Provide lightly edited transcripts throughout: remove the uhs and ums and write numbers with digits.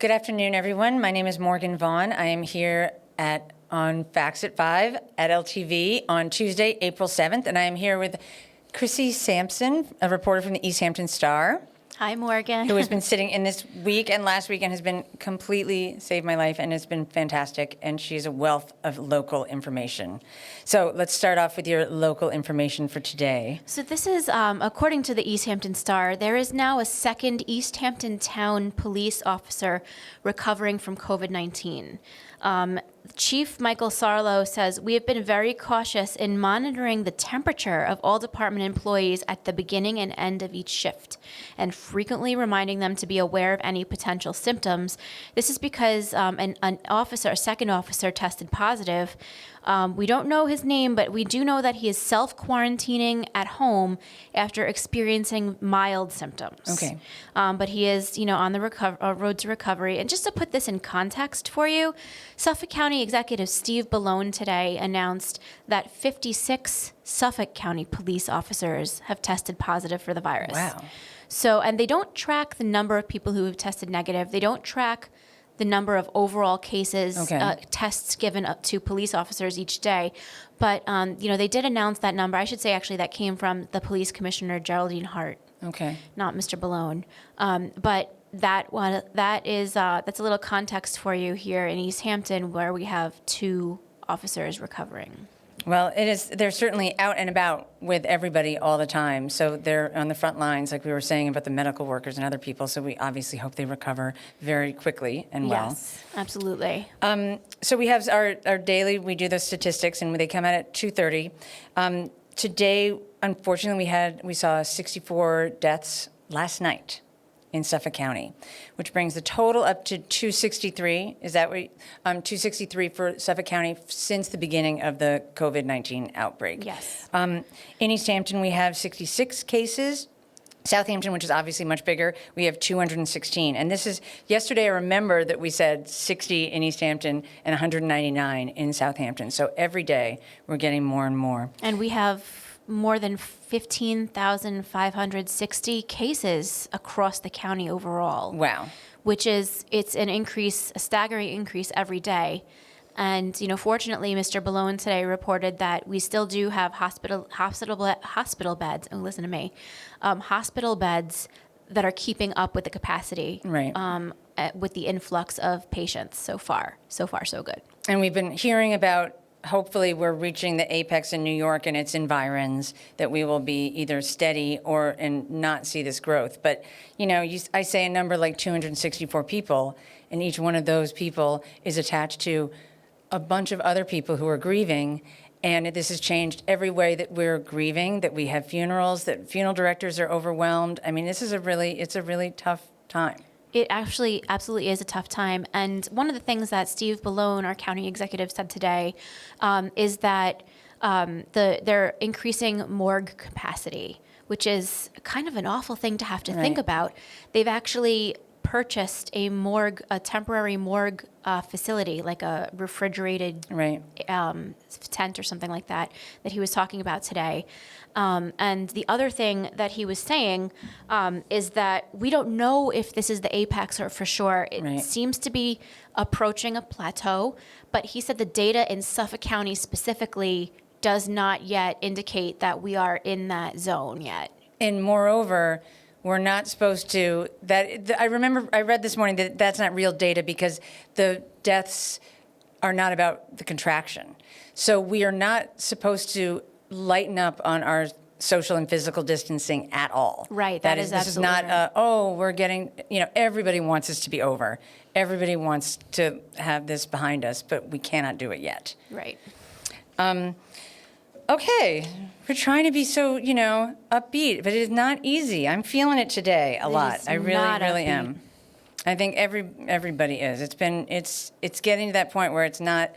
Good afternoon, everyone. My name is Morgan Vaughan. I am here on Facts at 5 at LTV on Tuesday, April 7th, and I am here with Chrissy Sampson, a reporter from the East Hampton Star. Hi, Morgan. Who has been sitting in this week and last week and has been completely saved my life, and it's been fantastic, and she's a wealth of local information. So let's start off with your local information for today. So this is, according to the East Hampton Star, there is now a second East Hampton Town police officer recovering from COVID-19. Chief Michael Sarlo says, "We have been very cautious in monitoring the temperature of all department employees at the beginning and end of each shift, and frequently reminding them to be aware of any potential symptoms. This is because a second officer tested positive. We don't know his name, but we do know that he is self-quarantining at home after experiencing mild symptoms." Okay. But he is, on the road to recovery. And just to put this in context for you, Suffolk County Executive Steve Vaughan today announced that 56 Suffolk County police officers have tested positive for the virus. Wow. So, and they don't track the number of people who have tested negative. They don't track the number of overall cases, tests given up to police officers each day. But, they did announce that number. I should say, actually, that came from the police commissioner, Geraldine Hart. Okay. Not Mr. Balone. But that's a little context for you here in East Hampton, where we have 2 officers recovering. Well, they're certainly out and about with everybody all the time. So they're on the front lines, like we were saying about the medical workers and other people. So we obviously hope they recover very quickly and well. Yes, absolutely. So we have our daily, we do the statistics, and they come out at 2:30. Today, unfortunately, we saw 64 deaths last night in Suffolk County, which brings the total up to 263. Is that what? 263 for Suffolk County since the beginning of the COVID-19 outbreak. Yes. In East Hampton, we have 66 cases. Southampton, which is obviously much bigger, we have 216. And this is, yesterday I remember that we said 60 in East Hampton and 199 in Southampton. So every day we're getting more and more. And we have more than 15,560 cases across the county overall. Wow. It's a staggering increase every day. And, fortunately, Mr. Balone today reported that we still do have hospital beds, oh, listen to me, hospital beds that are keeping up with the capacity, right. With the influx of patients so far. So far, so good. And we've been hearing about, hopefully we're reaching the apex in New York and its environs, that we will be either steady and not see this growth. But, I say a number like 264 people, and each one of those people is attached to a bunch of other people who are grieving. And this has changed every way that we're grieving, that we have funerals, that funeral directors are overwhelmed. I mean, it's a really tough time. It actually absolutely is a tough time. And one of the things that Steve Balone, our county executive, said today is that they're increasing morgue capacity, which is kind of an awful thing to have to think about. They've actually purchased a temporary morgue facility, like a refrigerated tent or something like that he was talking about today. And the other thing that he was saying is that we don't know if this is the apex or for sure. It seems to be approaching a plateau, but he said the data in Suffolk County specifically does not yet indicate that we are in that zone yet. And moreover, we're not supposed to, I remember I read this morning that that's not real data because the deaths are not about the contraction. So we are not supposed to lighten up on our social and physical distancing at all. Right, This is not, we're getting, everybody wants this to be over. Everybody wants to have this behind us, but we cannot do it yet. Right. Okay, we're trying to be so, upbeat, but it is not easy. I'm feeling it today a lot. I really am. I think everybody is. It's getting to that point where it's not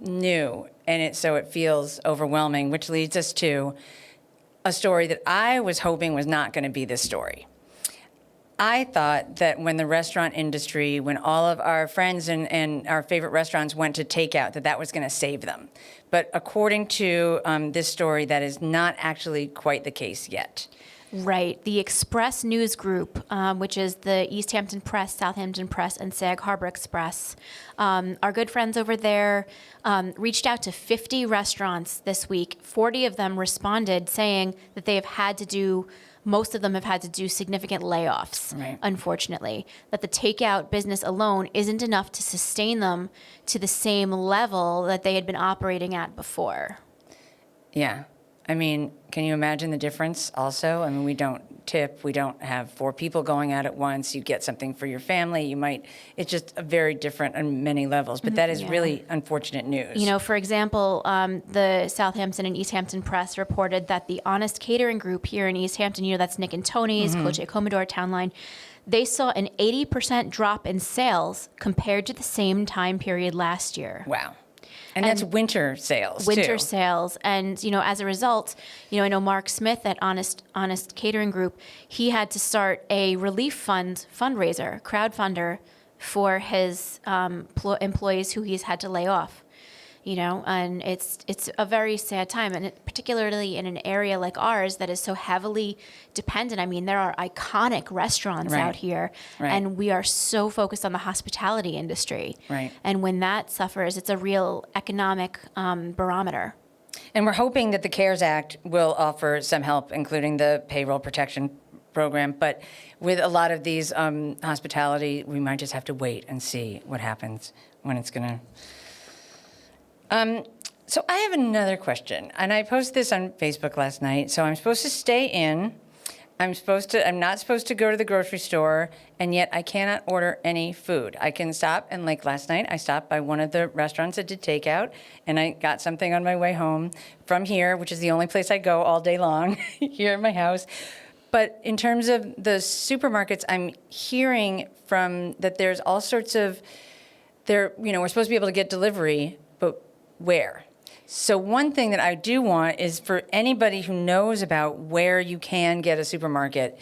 new, and so it feels overwhelming, which leads us to a story that I was hoping was not going to be this story. I thought that when the restaurant industry, when all of our friends and our favorite restaurants went to takeout, that was going to save them. But according to this story, that is not actually quite the case yet. Right. The Express News Group, which is the East Hampton Press, Southampton Press, and Sag Harbor Express, our good friends over there reached out to 50 restaurants this week. 40 of them responded saying that they have had to do, most of them have had to do significant layoffs, Right. unfortunately, that the takeout business alone isn't enough to sustain them to the same level that they had been operating at before. Yeah. I mean, can you imagine the difference also? I mean, we don't tip. We don't have 4 people going out at once. You get something for your family. It's just a very different on many levels. But that is Yeah. really unfortunate news. You know, for example, the Southampton and East Hampton Press reported that the Honest Catering Group here in East Hampton, that's Nick and Tony's, Coach Commodore Town Line, they saw an 80% drop in sales compared to the same time period last year. Wow. And that's winter sales, Winter too. sales. And, as a result, I know Mark Smith at Honest Catering Group, he had to start a relief fundraiser, crowdfunder for his employees who he's had to lay off. And it's a very sad time, and particularly in an area like ours that is so heavily dependent. I mean, there are iconic restaurants Right. out here, Right. and we are so focused on the hospitality industry. Right. And when that suffers, it's a real economic barometer. And we're hoping that the CARES Act will offer some help, including the payroll protection program. But with a lot of these hospitality, we might just have to wait and see what happens when it's going to... So I have another question, and I posted this on Facebook last night. So I'm supposed to stay in. I'm not supposed to go to the grocery store, and yet I cannot order any food. I can stop, and like last night, I stopped by one of the restaurants that did takeout, and I got something on my way home from here, which is the only place I go all day long, here in my house. But in terms of the supermarkets, I'm hearing from that there's all sorts of, we're supposed to be able to get delivery, but where? So one thing that I do want is for anybody who knows about where you can get a supermarket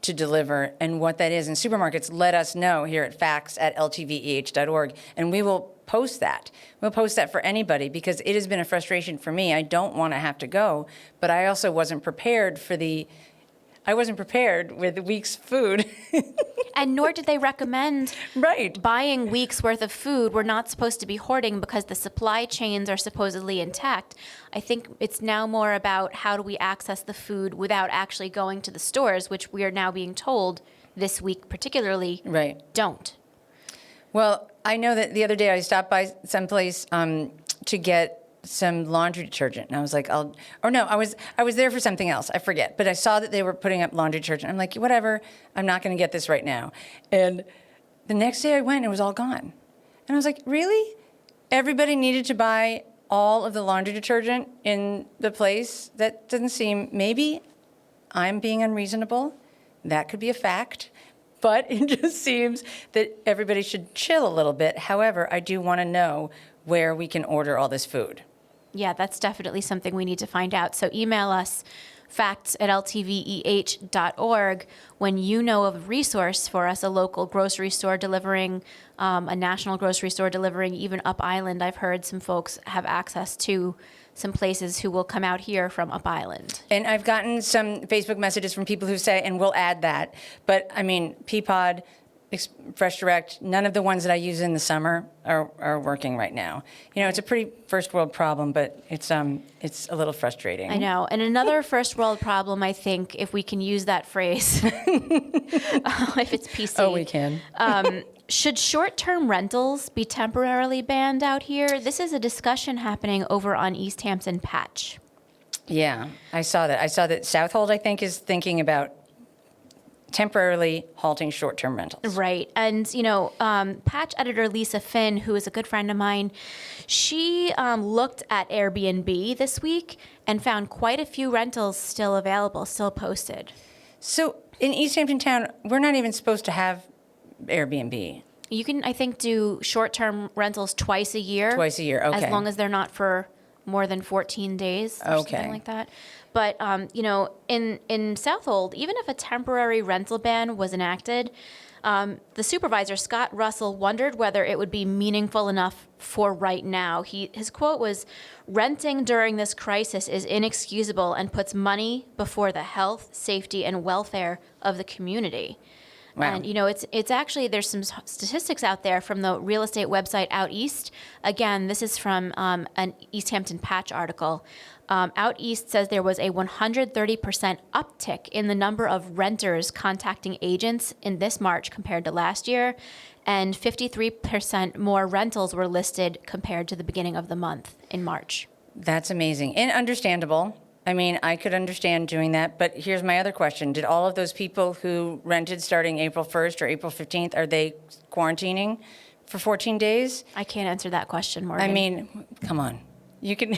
to deliver and what that is in supermarkets, let us know here at facts@ltveh.org, and we will post that. We'll post that for anybody because it has been a frustration for me. I don't want to have to go, but I also wasn't prepared with the week's food. And nor did they recommend Right. buying weeks worth of food. We're not supposed to be hoarding because the supply chains are supposedly intact. I think it's now more about how do we access the food without actually going to the stores, which we are now being told this week particularly Right. don't. Well, I know that the other day I stopped by someplace to get some laundry detergent, and I was like, I was there for something else. I forget, but I saw that they were putting up laundry detergent. I'm like, whatever. I'm not going to get this right now. And the next day I went, and it was all gone. And I was like, really? Everybody needed to buy all of the laundry detergent in the place? That doesn't seem. Maybe I'm being unreasonable. That could be a fact. But it just seems that everybody should chill a little bit. However, I do want to know where we can order all this food. Yeah, that's definitely something we need to find out. So email us, facts@ltveh.org, when you know of a resource for us, a local grocery store delivering, a national grocery store delivering, even up island. I've heard some folks have access to some places who will come out here from up island. And I've gotten some Facebook messages from people who say, and we'll add that, but I mean, Peapod, Fresh Direct, none of the ones that I use in the summer are working right now. It's a pretty first world problem, but it's a little frustrating. I know. And another first world problem, I think, if we can use that phrase, if it's PC. Oh, we can. Should short-term rentals be temporarily banned out here? This is a discussion happening over on East Hampton Patch. Yeah, I saw that. I saw that Southold, I think, is thinking about temporarily halting short-term rentals. Right. And, Patch editor Lisa Finn, who is a good friend of mine, she looked at Airbnb this week and found quite a few rentals still available, still posted. So in East Hampton Town, we're not even supposed to have Airbnb. You can, I think, do short-term rentals twice a year. Twice a year, okay. As long as they're not for more than 14 days or Okay. something like that. But, in Southold, even if a temporary rental ban was enacted, The supervisor, Scott Russell, wondered whether it would be meaningful enough for right now. His quote was, "Renting during this crisis is inexcusable and puts money before the health, safety, and welfare of the community." Wow. And, it's actually, there's some statistics out there from the real estate website Out East. Again, this is from an East Hampton Patch article. Out East says there was a 130% uptick in the number of renters contacting agents in this March compared to last year, and 53% more rentals were listed compared to the beginning of the month in March. That's amazing and understandable. I mean, I could understand doing that, but here's my other question. Did all of those people who rented starting April 1st or April 15th, are they quarantining for 14 days? I can't answer that question, Morgan. I mean, come on. You can.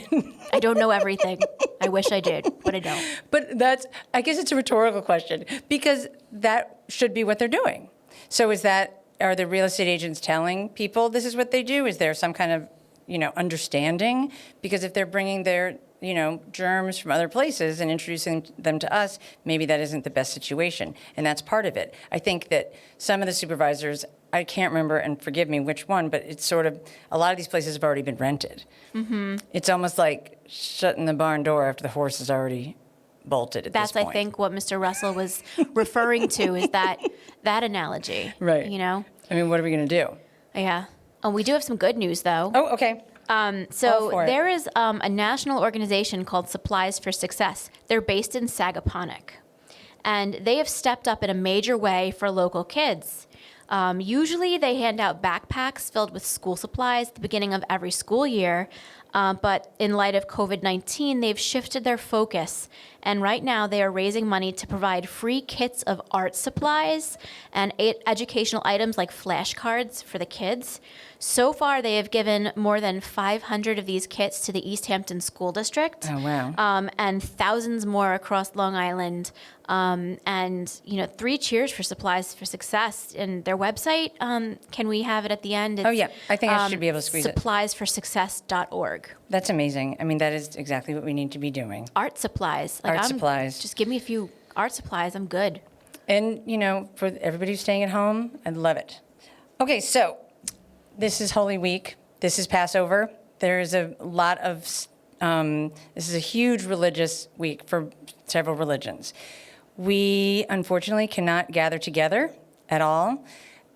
I don't know everything. I wish I did, but I don't. But I guess it's a rhetorical question, because that should be what they're doing. So are the real estate agents telling people this is what they do? Is there some kind of, understanding? Because if they're bringing their, germs from other places and introducing them to us, maybe that isn't the best situation. And that's part of it. I think that some of the supervisors, I can't remember, and forgive me which one, but it's sort of, a lot of these places have already been rented. Mm-hmm. It's almost like shutting the barn door after the horse is already bolted at this point. That's, I think, what Mr. Russell was referring to, is that analogy. Right. I mean, what are we going to do? Yeah. Oh, we do have some good news, though. Oh, okay. So there is a national organization called Supplies for Success. They're based in Sagaponack. And they have stepped up in a major way for local kids. Usually they hand out backpacks filled with school supplies at the beginning of every school year. But in light of COVID-19, they've shifted their focus. And right now they are raising money to provide free kits of art supplies and educational items like flashcards for the kids. So far, they have given more than 500 of these kits to the East Hampton School District. Oh, wow. And thousands more across Long Island. And 3 cheers for Supplies for Success. And their website, can we have it at the end? It's, yeah. I think I should be able to squeeze it. suppliesforsuccess.org. That's amazing. I mean, that is exactly what we need to be doing. Art supplies. Supplies. Just give me a few art supplies. I'm good. And, for everybody who's staying at home, I love it. Okay, so this is Holy Week. This is Passover. There is a lot of, this is a huge religious week for several religions. We, unfortunately, cannot gather together at all.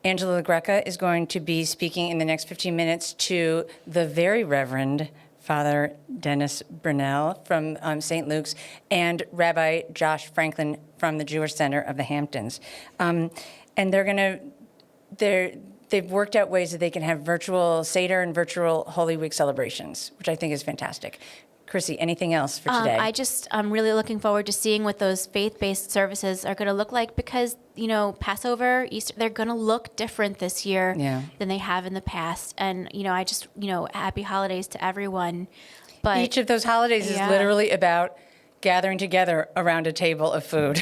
Angela LaGreca is going to be speaking in the next 15 minutes to the very Reverend Father Denis Brunelle from St. Luke's and Rabbi Josh Franklin from the Jewish Center of the Hamptons. And they've worked out ways that they can have virtual Seder and virtual Holy Week celebrations, which I think is fantastic. Chrissy, anything else for today? I'm really looking forward to seeing what those faith-based services are going to look like, because, Passover, Easter, they're going to look different this year than they have in the past. And, happy holidays to everyone. But each of those holidays is literally about gathering together around a table of food,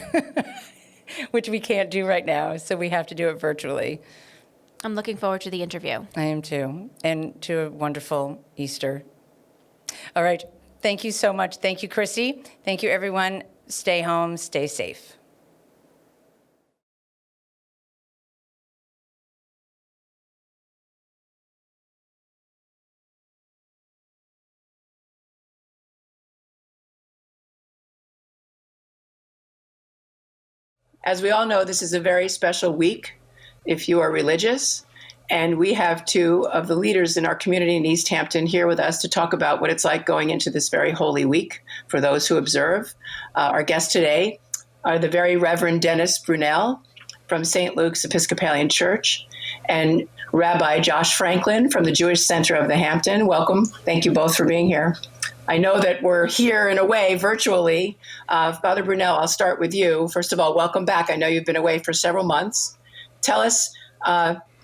which we can't do right now. So we have to do it virtually. I'm looking forward to the interview. I am too. And to a wonderful Easter. All right. Thank you so much. Thank you, Chrissy. Thank you, everyone. Stay home. Stay safe. As we all know, this is a very special week if you are religious. And we have 2 of the leaders in our community in East Hampton here with us to talk about what it's like going into this very holy week for those who observe. Our guests today are the very Reverend Denis Brunelle from St. Luke's Episcopalian Church and Rabbi Josh Franklin from the Jewish Center of the Hampton. Welcome. Thank you both for being here. I know that we're here in a way virtually. Father Brunelle, I'll start with you. First of all, welcome back. I know you've been away for several months. Tell us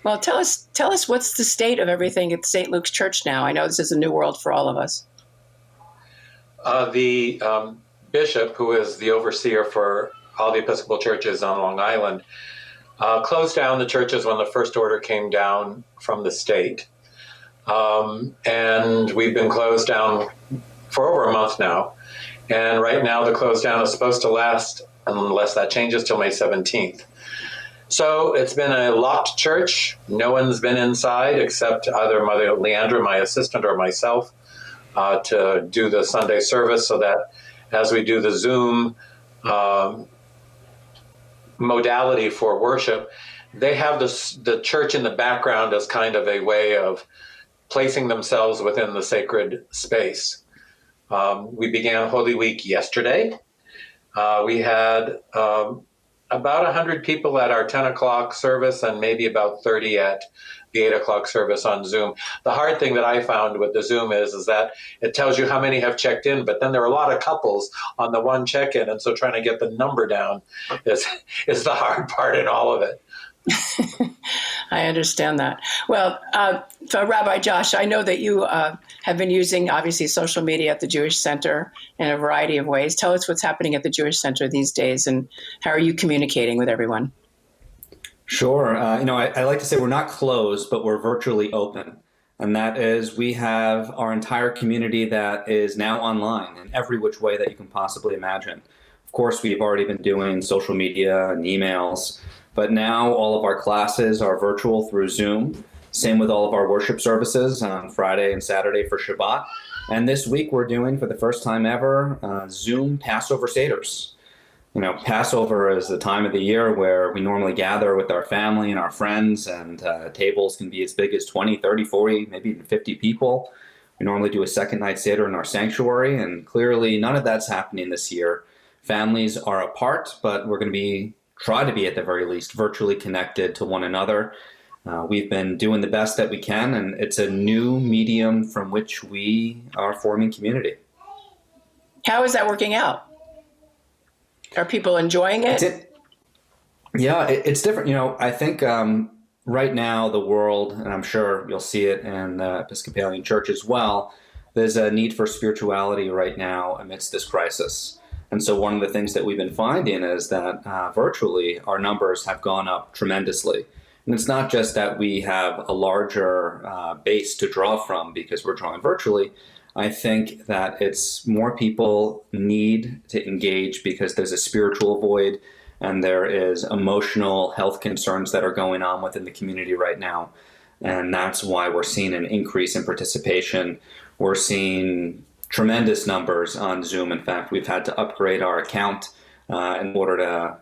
what's the state of everything at St. Luke's Church now. I know this is a new world for all of us. The bishop, who is the overseer for all the Episcopal churches on Long Island, closed down the churches when the first order came down from the state. And we've been closed down for over a month now. And right now the close down is supposed to last, unless that changes, till May 17th. So it's been a locked church. No one's been inside except either Mother Leandra, my assistant, or myself to do the Sunday service, so that as we do the Zoom modality for worship, they have the church in the background as kind of a way of placing themselves within the sacred space. We began Holy Week yesterday. We had about 100 people at our 10 o'clock service and maybe about 30 at the 8 o'clock service on Zoom. The hard thing that I found with the Zoom is that it tells you how many have checked in, but then there are a lot of couples on the one check-in, and so trying to get the number down is the hard part in all of it. I understand that. Well, so Rabbi Josh, I know that you have been using, obviously, social media at the Jewish Center in a variety of ways. Tell us what's happening at the Jewish Center these days, and how are you communicating with everyone? Sure. I like to say we're not closed, but we're virtually open. And that is, we have our entire community that is now online in every which way that you can possibly imagine. Of course, we've already been doing social media and emails, but now all of our classes are virtual through Zoom. Same with all of our worship services on Friday and Saturday for Shabbat. And this week we're doing, for the first time ever, Zoom Passover Seders. Passover is the time of the year where we normally gather with our family and our friends, and tables can be as big as 20, 30, 40, maybe even 50 people. We normally do a second night Seder in our sanctuary, and clearly none of that's happening this year. Families are apart, but we're going to try to be at the very least virtually connected to one another. We've been doing the best that we can, and it's a new medium from which we are forming community. How is that working out? Are people enjoying it? It's different. I think right now the world, and I'm sure you'll see it in the Episcopalian Church as well, there's a need for spirituality right now amidst this crisis. And so one of the things that we've been finding is that virtually our numbers have gone up tremendously. And it's not just that we have a larger base to draw from because we're drawing virtually. I think that it's more people need to engage because there's a spiritual void and there is emotional health concerns that are going on within the community right now. And that's why we're seeing an increase in participation. We're seeing tremendous numbers on Zoom. In fact, we've had to upgrade our account in order to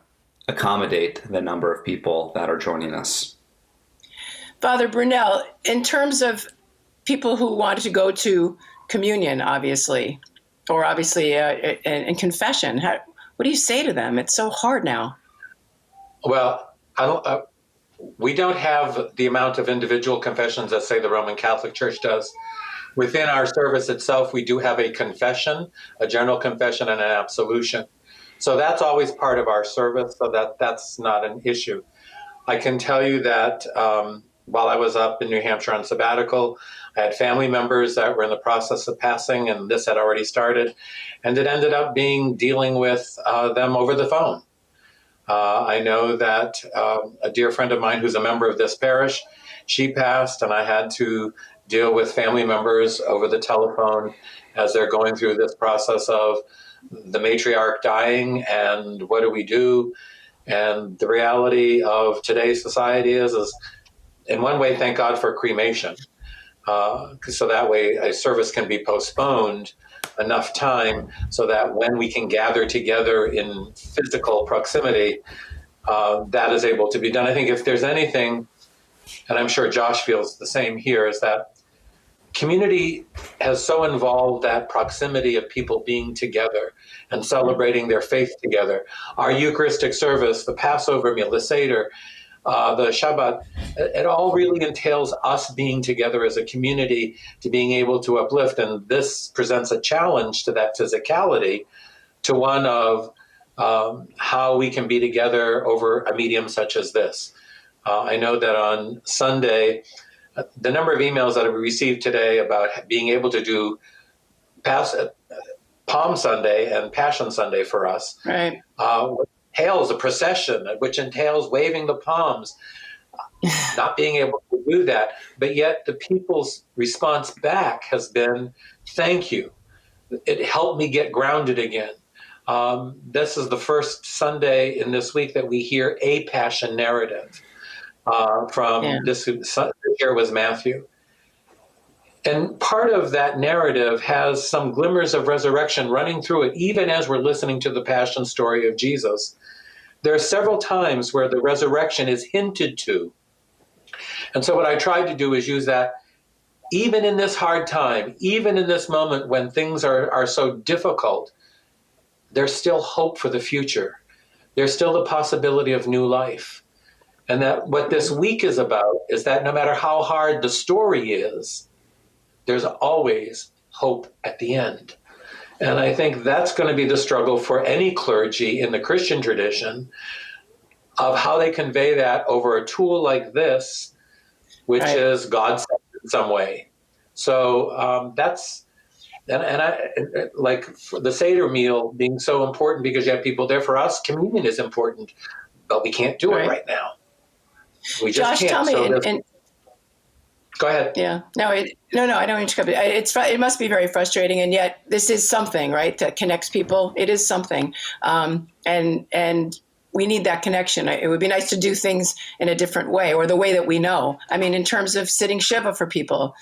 accommodate the number of people that are joining us. Father Brunelle, in terms of people who wanted to go to communion, obviously, or obviously in confession, what do you say to them? It's so hard now. Well, we don't have the amount of individual confessions that, say, the Roman Catholic Church does. Within our service itself, we do have a confession, a general confession, and an absolution. So that's always part of our service, so that's not an issue. I can tell you that while I was up in New Hampshire on sabbatical, I had family members that were in the process of passing, and this had already started, and it ended up dealing with them over the phone. I know that a dear friend of mine who's a member of this parish, she passed, and I had to deal with family members over the telephone as they're going through this process of the matriarch dying and what do we do. And the reality of today's society is in one way, thank God for cremation. So that way a service can be postponed enough time so that when we can gather together in physical proximity, that is able to be done. I think if there's anything, and I'm sure Josh feels the same here, is that community has so involved that proximity of people being together and celebrating their faith together. Our Eucharistic service, the Passover meal, the Seder, the Shabbat, it all really entails us being together as a community to being able to uplift. And this presents a challenge to that physicality, to one of how we can be together over a medium such as this. I know that on Sunday, the number of emails that we received today about being able to do Palm Sunday and Passion Sunday for us, right, entails a procession, which entails waving the palms, not being able to do that. But yet the people's response back has been, thank you. It helped me get grounded again. This is the first Sunday in this week that we hear a passion narrative from this year was Matthew. And part of that narrative has some glimmers of resurrection running through it, even as we're listening to the passion story of Jesus. There are several times where the resurrection is hinted to. And so what I tried to do is use that even in this hard time, even in this moment when things are so difficult, there's still hope for the future. There's still the possibility of new life. And that what this week is about is that no matter how hard the story is, there's always hope at the end. And I think that's going to be the struggle for any clergy in the Christian tradition of how they convey that over a tool like this, which is God in some way. So that's, and I like the Seder meal being so important because you have people there. For us, communion is important, but we can't do it right now. We just Josh, can't. tell me, go ahead. Yeah. No, I don't mean to cut it. It must be very frustrating, and yet this is something, right, that connects people. It is something, and we need that connection. It would be nice to do things in a different way, or the way that we know. I mean, in terms of sitting shiva for people,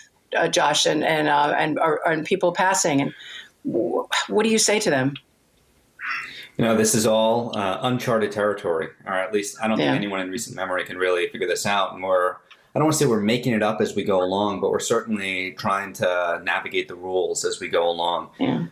Josh, and people passing, and what do you say to them? This is all uncharted territory, or at least I don't think anyone in recent memory can really figure this out. And I don't want to say we're making it up as we go along, but we're certainly trying to navigate the rules as we go along. Yeah.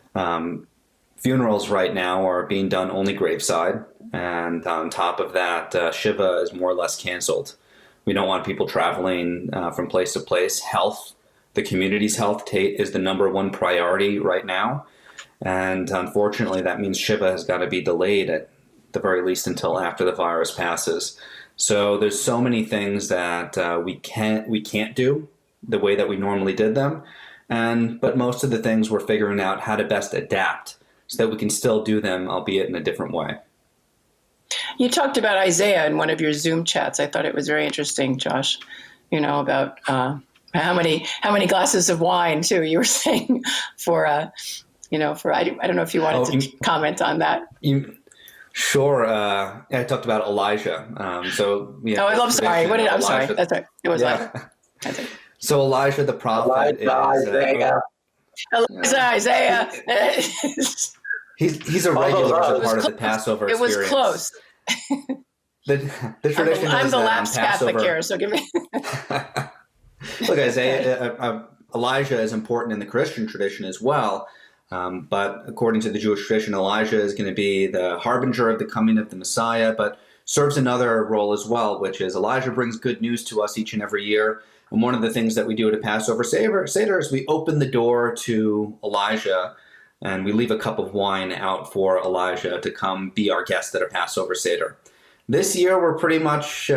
Funerals right now are being done only graveside. And on top of that, Shiva is more or less canceled. We don't want people traveling from place to place. Health, the community's health, is the number one priority right now. And unfortunately, that means Shiva has got to be delayed at the very least until after the virus passes. So there's so many things that we can't do the way that we normally did them, but most of the things we're figuring out how to best adapt so that we can still do them, albeit in a different way. You talked about Isaiah in one of your Zoom chats. I thought it was very interesting, Josh. About how many glasses of wine too. You were saying for I don't know if you wanted to comment on that. Sure. I talked about Elijah. I'm sorry. I'm sorry. That's right. It was Elijah. So Elijah the prophet Isaiah. He's a regular as a part of the Passover experience. It was close. The tradition I'm the last Catholic here, so give me. Look, Elijah is important in the Christian tradition as well. But according to the Jewish tradition, Elijah is going to be the harbinger of the coming of the Messiah, but serves another role as well, which is Elijah brings good news to us each and every year. And one of the things that we do at a Passover Seder is we open the door to Elijah, and we leave a cup of wine out for Elijah to come be our guest at a Passover Seder. This year, we're pretty much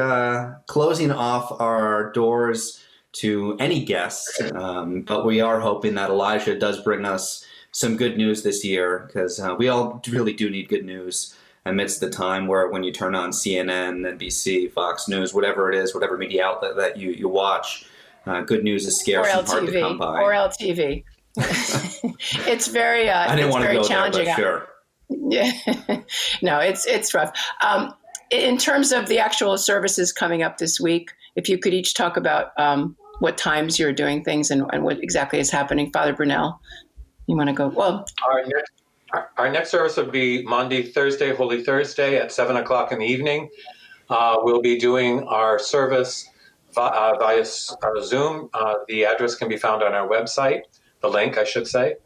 closing off our doors to any guests, but we are hoping that Elijah does bring us some good news this year, because we all really do need good news amidst the time where when you turn on CNN, NBC, Fox News, whatever it is, whatever media outlet that you watch, good news is scarce and hard to come by. Or LTV. It's very I didn't want to go challenging. There, but sure. Yeah. No, it's rough. In terms of the actual services coming up this week, if you could each talk about what times you're doing things and what exactly is happening. Father Brunelle, you want to go? Well, our next service will be Monday, Thursday, Holy Thursday at 7:00 in the evening. We'll be doing our service via Zoom. The address can be found on our website, the link, I should say.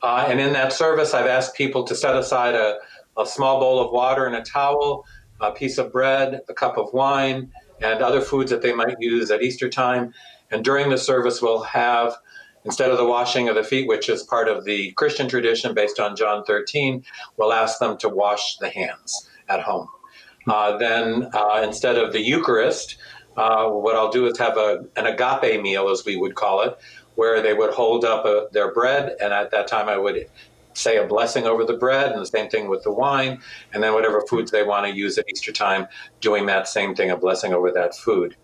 And in that service, I've asked people to set aside a small bowl of water and a towel, a piece of bread, a cup of wine, and other foods that they might use at Easter time. And during the service, we'll have, instead of the washing of the feet, which is part of the Christian tradition based on John 13, we'll ask them to wash the hands at home. Then instead of the Eucharist, what I'll do is have an agape meal, as we would call it, where they would hold up their bread, and at that time I would say a blessing over the bread, and the same thing with the wine, and then whatever foods they want to use at Easter time, doing that same thing, a blessing over that food.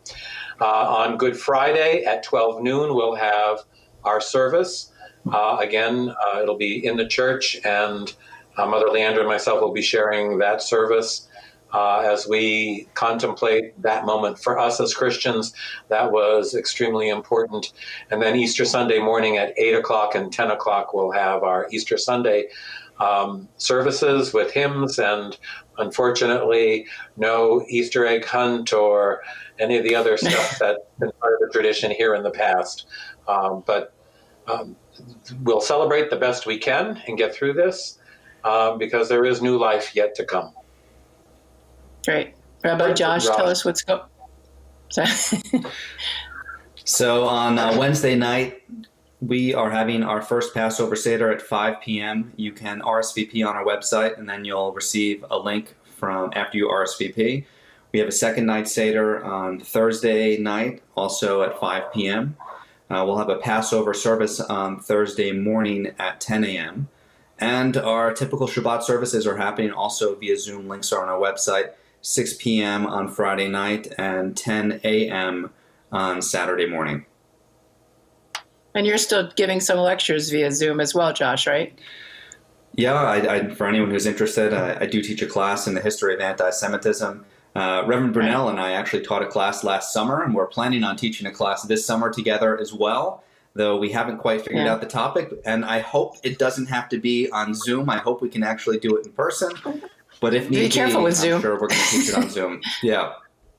On Good Friday at 12 noon, we'll have our service. Again, it'll be in the church, and Mother Leandra and myself will be sharing that service as we contemplate that moment. For us as Christians, that was extremely important. And then Easter Sunday morning at 8 o'clock and 10 o'clock, we'll have our Easter Sunday services with hymns, and unfortunately, no Easter egg hunt or any of the other stuff that's been part of the tradition here in the past. But we'll celebrate the best we can and get through this because there is new life yet to come. Great. Rabbi Josh, tell us what's going on. So on Wednesday night, we are having our first Passover Seder at 5 p.m. You can RSVP on our website, and then you'll receive a link from after you RSVP. We have a second night Seder on Thursday night, also at 5 p.m. We'll have a Passover service on Thursday morning at 10 a.m. And our typical Shabbat services are happening also via Zoom. Links are on our website, 6 p.m. on Friday night and 10 a.m. on Saturday morning. And you're still giving some lectures via Zoom as well, Josh, right? Yeah, I for anyone who's interested, I do teach a class in the history of anti-Semitism. Reverend Brunelle and I actually taught a class last summer, and we're planning on teaching a class this summer together as well, though we haven't quite figured out the topic. And I hope it doesn't have to be on Zoom. I hope we can actually do it in person. But if need be, careful with Zoom. I'm sure we're going to teach it on Zoom. Yeah.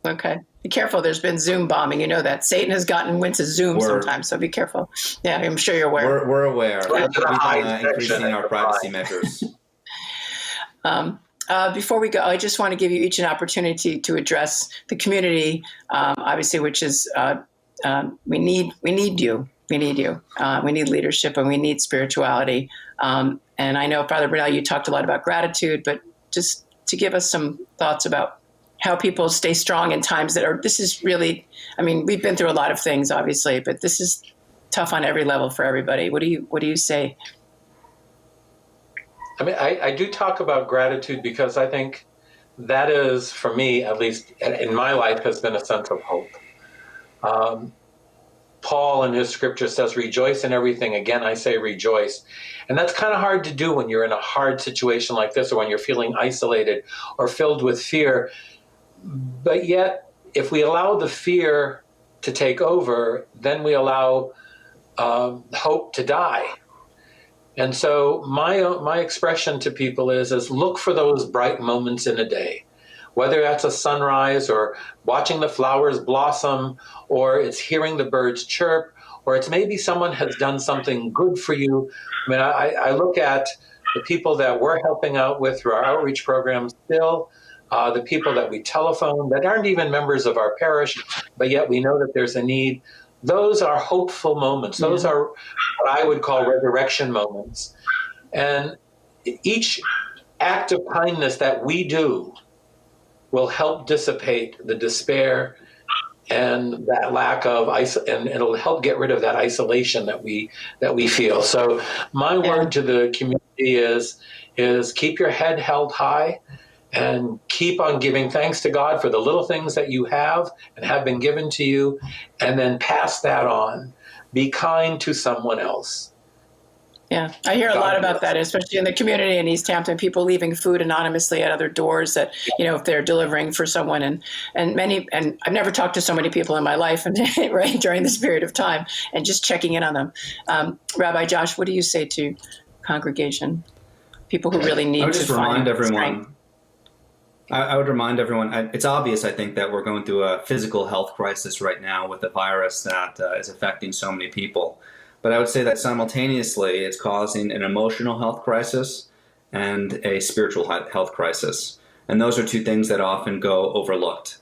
Okay. Be careful. There's been Zoom bombing. You know that. Satan has went to Zoom sometimes, so be careful. Yeah, I'm sure you're aware. We're aware. We've been increasing our privacy measures. Before we go, I just want to give you each an opportunity to address the community, obviously, which is we need you. We need you. We need leadership, and we need spirituality. And I know, Father Brunelle, you talked a lot about gratitude, but just to give us some thoughts about how people stay strong in times this is really, I mean, we've been through a lot of things, obviously, but this is tough on every level for everybody. What do you say? I mean, I do talk about gratitude because I think that is, for me, at least in my life, has been a sense of hope. Paul in his scripture says, rejoice in everything. Again, I say rejoice. And that's kind of hard to do when you're in a hard situation like this, or when you're feeling isolated or filled with fear. But yet, if we allow the fear to take over, then we allow hope to die. And so my expression to people is look for those bright moments in a day, whether that's a sunrise or watching the flowers blossom, or it's hearing the birds chirp, or it's maybe someone has done something good for you. I mean, I look at the people that we're helping out with through our outreach programs still, the people that we telephone that aren't even members of our parish, but yet we know that there's a need. Those are hopeful moments. Those are what I would call resurrection moments. And each act of kindness that we do will help dissipate the despair and that lack of and it'll help get rid of that isolation that we feel. So my word to the community is keep your head held high and keep on giving thanks to God for the little things that you have and have been given to you, and then pass that on. Be kind to someone else. Yeah, I hear a lot about that, especially in the community in East Hampton, people leaving food anonymously at other doors that, if they're delivering for someone, and I've never talked to so many people in my life and right during this period of time, and just checking in on them. Rabbi Josh, what do you say to congregation, people who really need to find strength? I would remind everyone, it's obvious, I think, that we're going through a physical health crisis right now with the virus that is affecting so many people. But I would say that simultaneously, it's causing an emotional health crisis and a spiritual health crisis. And those are two things that often go overlooked.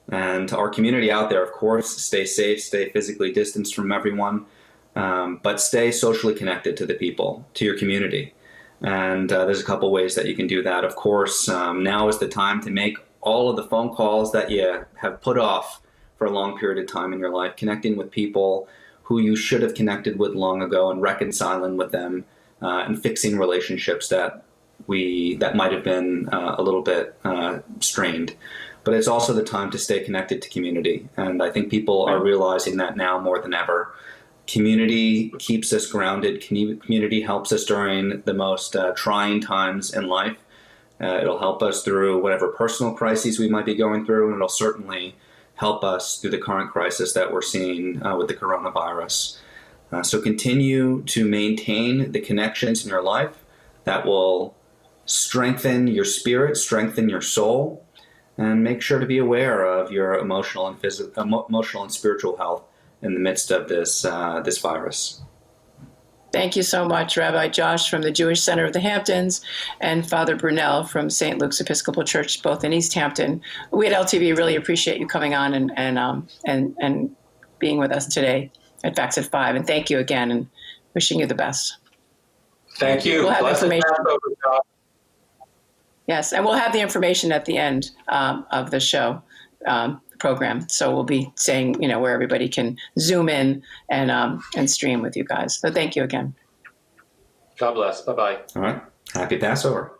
And our community out there, of course, stay safe, stay physically distanced from everyone, but stay socially connected to the people, to your community. And there's a couple ways that you can do that. Of course, now is the time to make all of the phone calls that you have put off for a long period of time in your life, connecting with people who you should have connected with long ago and reconciling with them and fixing relationships that might have been a little bit strained. But it's also the time to stay connected to community. And I think people are realizing that now more than ever. Community keeps us grounded. Community helps us during the most trying times in life. It'll help us through whatever personal crises we might be going through, and it'll certainly help us through the current crisis that we're seeing with the coronavirus. So continue to maintain the connections in your life that will strengthen your spirit, strengthen your soul, and make sure to be aware of your emotional and spiritual health in the midst of this virus. Thank you so much, Rabbi Josh from the Jewish Center of the Hamptons and Father Brunelle from St. Luke's Episcopal Church, both in East Hampton. We at LTV really appreciate you coming on and being with us today at Facts at 5. And thank you again, and wishing you the best. Thank you. We'll have Blessed information. Passover, Josh. Yes, and we'll have the information at the end of the show program. So we'll be saying, where everybody can zoom in and stream with you guys. So thank you again. God bless. Bye-bye. All right. Happy Passover.